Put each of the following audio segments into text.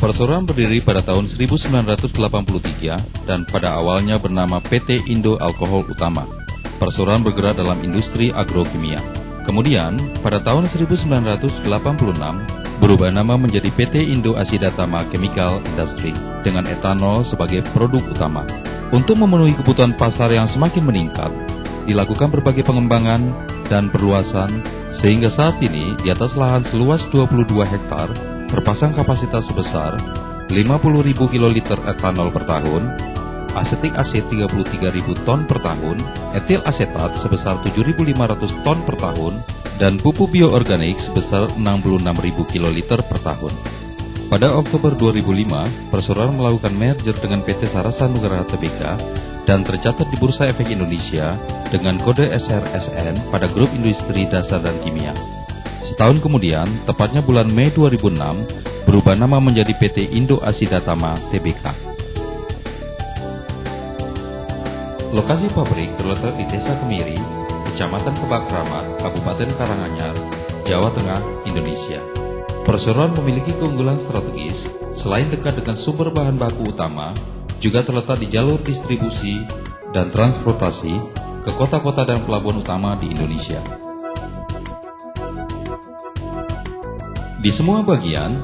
Perseroan berdiri pada tahun 1983 dan pada awalnya bernama PT Indo Alkohol Utama. Perseroan bergerak dalam industri agrokimia. Kemudian, pada tahun 1986, berubah nama menjadi PT Indo Asidatama Chemical Industry dengan etanol sebagai produk utama. Untuk memenuhi kebutuhan pasar yang semakin meningkat, dilakukan berbagai pengembangan dan perluasan sehingga saat ini di atas lahan seluas 22 hektar terpasang kapasitas sebesar 50.000 kiloliter etanol per tahun, asetik asid 33.000 ton per tahun, etil asetat sebesar 7.500 ton per tahun, dan pupuk bioorganik sebesar 66.000 kiloliter per tahun. Pada Oktober 2005, Perseroan melakukan merger dengan PT Sarasa Nugraha Tbk dan tercatat di Bursa Efek Indonesia dengan kode SRSN pada Grup Industri Dasar dan Kimia. Setahun kemudian, tepatnya bulan Mei 2006, berubah nama menjadi PT Indo Asidatama Tbk. Lokasi pabrik terletak di Desa Kemiri, Kecamatan Kebak Keramat, Kabupaten Karanganyar, Jawa Tengah, Indonesia. Perseroan memiliki keunggulan strategis, selain dekat dengan sumber bahan baku utama, juga terletak di jalur distribusi dan transportasi ke kota-kota dan pelabuhan utama di Indonesia. Di semua bagian,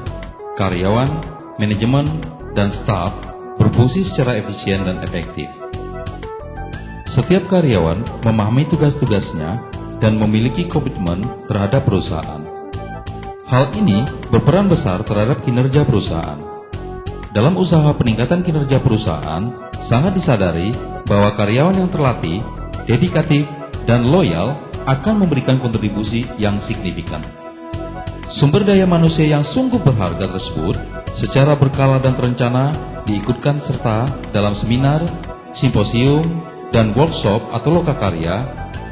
karyawan, manajemen, dan staf berfungsi secara efisien dan efektif. Setiap karyawan memahami tugas-tugasnya dan memiliki komitmen terhadap perusahaan. Hal ini berperan besar terhadap kinerja perusahaan. Dalam usaha peningkatan kinerja perusahaan, sangat disadari bahwa karyawan yang terlatih, dedikatif, dan loyal akan memberikan kontribusi yang signifikan. Sumber daya manusia yang sungguh berharga tersebut secara berkala dan terencana diikutkan serta dalam seminar, simposium, dan workshop atau lokakarya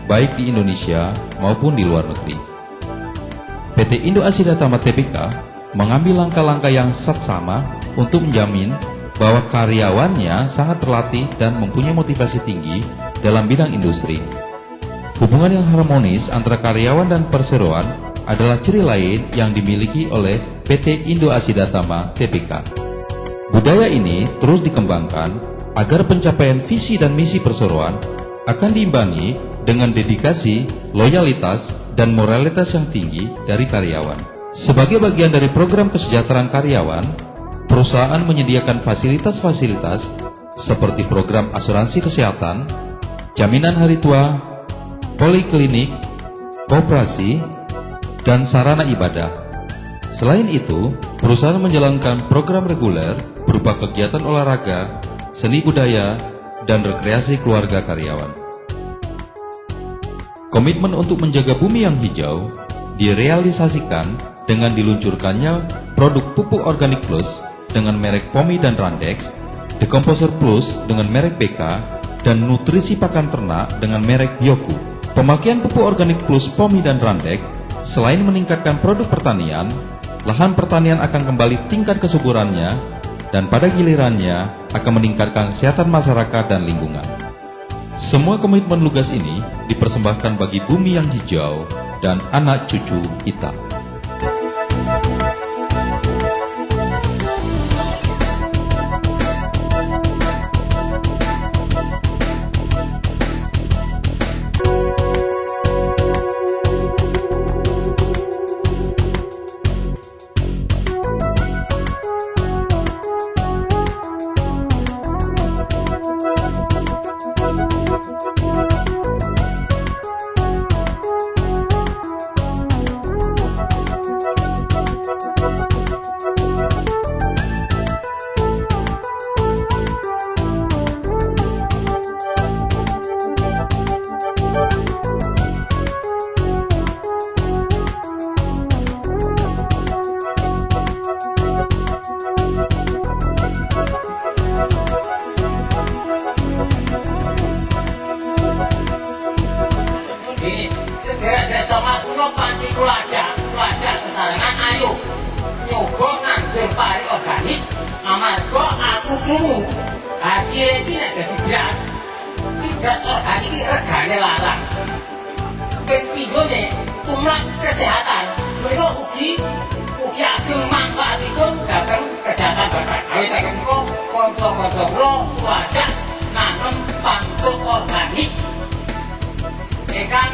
baik di Indonesia maupun di luar negeri. PT Indo Asidatama Tbk mengambil langkah-langkah yang seksama untuk menjamin bahwa karyawannya sangat terlatih dan mempunyai motivasi tinggi dalam bidang industri. Hubungan yang harmonis antara karyawan dan perseroan adalah ciri lain yang dimiliki oleh PT Indo Asidatama Tbk. Budaya ini terus dikembangkan agar pencapaian visi dan misi perseroan akan diimbangi dengan dedikasi, loyalitas, dan moralitas yang tinggi dari karyawan. Sebagai bagian dari program kesejahteraan karyawan, perusahaan menyediakan fasilitas-fasilitas seperti program asuransi kesehatan, jaminan hari tua, poliklinik, koperasi, dan sarana ibadah. Selain itu, perusahaan menjalankan program reguler berupa kegiatan olahraga, seni budaya, dan rekreasi keluarga karyawan. Komitmen untuk menjaga bumi yang hijau direalisasikan dengan diluncurkannya produk pupuk organik plus dengan merek POMI dan Randex, Decomposer Plus dengan merek BK, dan nutrisi pakan ternak dengan merek Yoku. Pemakaian pupuk organik plus POMI dan Randex selain meningkatkan produk pertanian, lahan pertanian akan kembali tingkat kesuburannya dan pada gilirannya akan meningkatkan kesehatan masyarakat dan lingkungan. Semua komitmen lugas ini dipersembahkan bagi bumi yang hijau dan anak cucu kita. sama kuno panci kulajar sesarengan ayo nyoba nganggur pari organik amarga aku krungu hasil iki nek dadi beras organik iki regane larang. Ping 3 nek tumrap kesehatan mereka ugi diagem manfaatipun dhateng kesehatan badan. Awit saking menika kanca-kanca kula wajah nanem pantun organik ingkang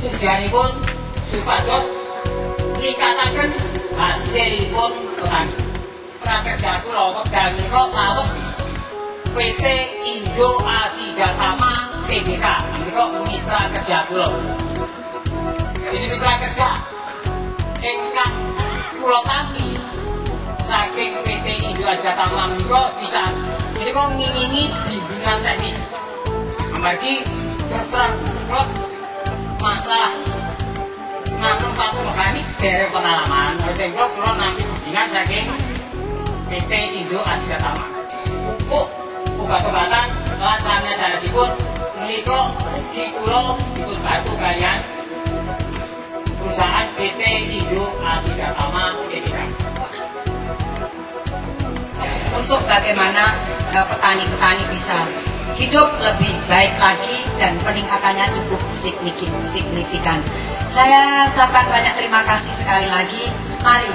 tujuanipun supados ningkataken hasilipun petani. Prakerja kula wekdal menika sawet PT Indo Asidatama Tbk menika mitra kerja kula. Ini mitra kerja ingkang kula tampi saking PT Indo Asidatama menika bisa menika ngingingi bimbingan teknis. Amargi terus terang kula masalah nanem pantun organik dereng pengalaman. Sehingga kula nampi bimbingan saking PT Indo Asidatama. Obat-obatan laksana sanesipun menika ugi kula dipun bantu kalian perusahaan PT Indo Asidatama Tbk. Untuk bagaimana petani-petani bisa hidup lebih baik lagi dan peningkatannya cukup signifikan. Saya ucapkan banyak terima kasih sekali lagi. Mari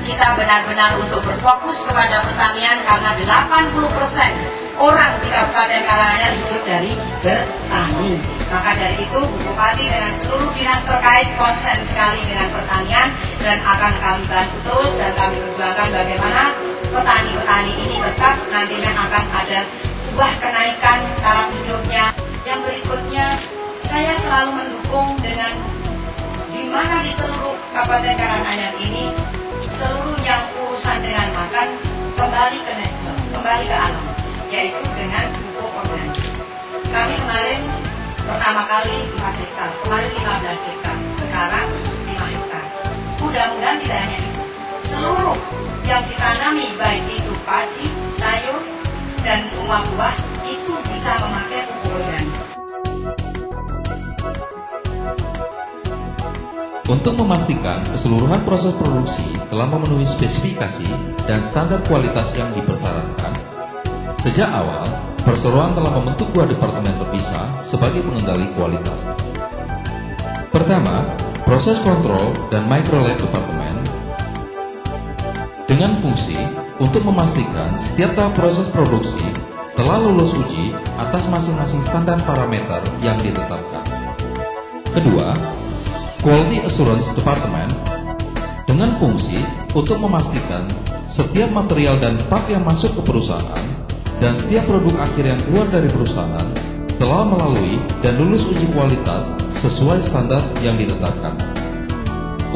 kita benar-benar untuk berfokus kepada pertanian karena 80% orang di Kabupaten Karanganyar hidup dari bertani. Maka dari itu Bu Bupati dengan seluruh dinas terkait konsen sekali dengan pertanian dan akan kami bantu terus dan kami perjuangkan bagaimana petani-petani ini tetap nantinya akan ada sebuah kenaikan taraf hidupnya. Yang berikutnya saya selalu mendukung dengan di mana di seluruh Kabupaten Karanganyar ini seluruh yang urusan dengan makan kembali ke nature, kembali ke alam, yaitu dengan pupuk organik. Kami kemarin pertama kali 4 hektar, kemarin 15 hektar, sekarang 5 hektar. Mudah-mudahan tidak hanya itu, seluruh yang ditanami baik itu padi, sayur, dan semua buah itu bisa memakai pupuk organik. Untuk memastikan keseluruhan proses produksi telah memenuhi spesifikasi dan standar kualitas yang dipersyaratkan, sejak awal, perseroan telah membentuk 2 departemen terpisah sebagai pengendali kualitas. Pertama, proses kontrol dan microlab departemen dengan fungsi untuk memastikan setiap tahap proses produksi telah lulus uji atas masing-masing standar parameter yang ditetapkan. Kedua, Quality Assurance Department dengan fungsi untuk memastikan setiap material dan part yang masuk ke perusahaan dan setiap produk akhir yang keluar dari perusahaan telah melalui dan lulus uji kualitas sesuai standar yang ditetapkan.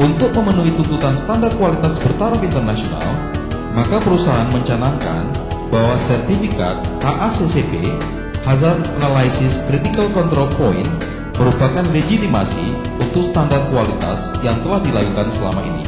Untuk memenuhi tuntutan standar kualitas bertaraf internasional, maka perusahaan mencanangkan bahwa sertifikat HACCP Hazard Analysis Critical Control Point merupakan legitimasi untuk standar kualitas yang telah dilakukan selama ini.